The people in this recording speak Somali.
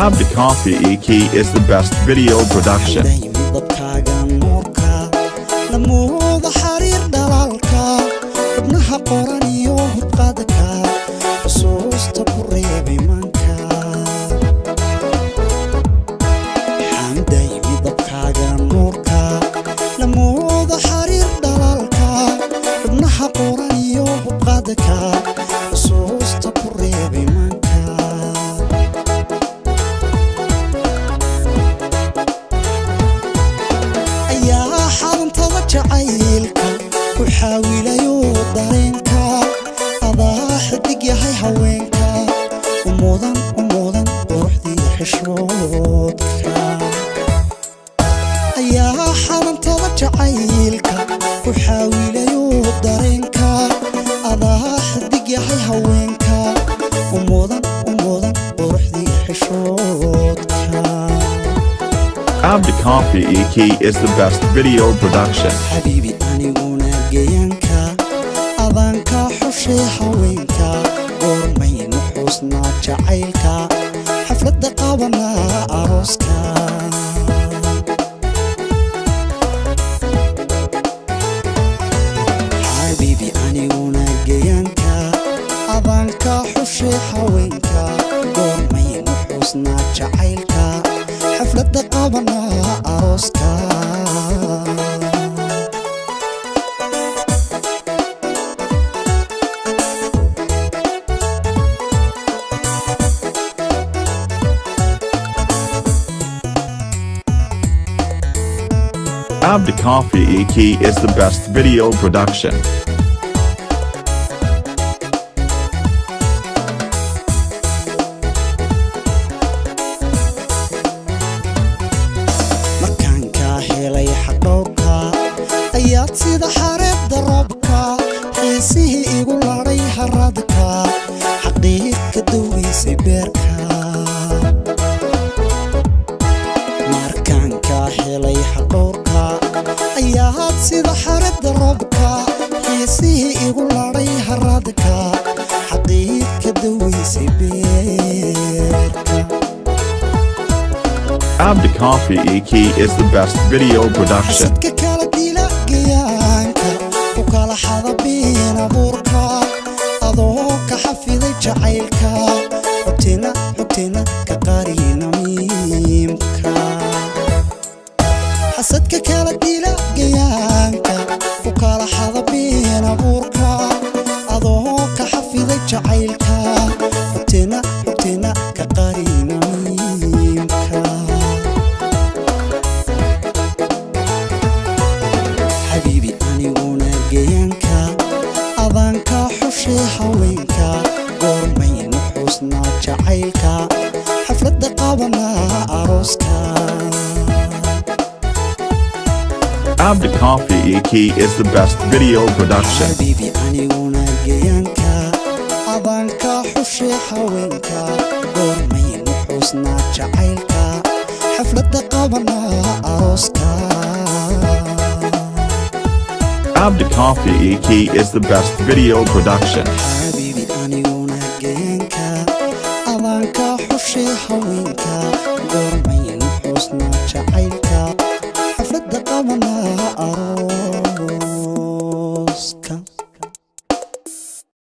Abdi Coffee EK is the best video production. midabkaaga nuurka lamuuda xariir dhalaalka xubnaha qoran iyo hubqadka xusuusta ku reebi manka xamday midabkaaga nuurka lamuuda xariir dhalaalka xubnaha qoran iyo hubqadka xusuusta ku reebi manka jacaylka ku xaawilayo dareenka adaa xidig yahay haweenka umuudan quruxdii xishoodka ayaa xadantada jacaylka ku xaawilayo dareenka adaa xidig yahay haweenka umuudan quruxdii xishoodka. Abdi Coffee EK is the best video production. حبيبي aniguna geeyanka adanka xushay haweenka goormaynu xusnaa jacaylka xafladda qabanaa arooska حبيبي aniguna geeyanka adanka xushay haweenka goormaynu xusnaa jacaylka xafladda qabanaa arooska. Abdi Coffee EK is the best video production. markaan kaa helay xaqdhowrka ayaad sida xareebda roobka xiisihii igu ladhay haradka xaqiiqka dawgiisay beerka markaan kaa helay xaqdhowrka ayaad sida xareebda roobka xiisihii igu ladhay haradka xaqiiqka dawgiisay beerka. Abdi Coffee EK is the best video production. xasadka kala dila geeyaanka ku kala xada biin abuurka adoo ka xafiday jacaylka xogtina ka qarina miimka xasadka kala dila geeyaanka ku kala xada biin abuurka adoo ka xafiday jacaylka xogtina ka qarina miimka حبيبي aniguna geeyanka adanka xushay haweenka goormaynu xusnaa jacaylka xafladda qabanaa arooska. Abdi Coffee EK is the best video production. حبيبي aniguna geeyanka adanka xushay haweenka goormaynu xusnaa jacaylka xafladda qabanaa arooska. Abdi Coffee EK is the best video production.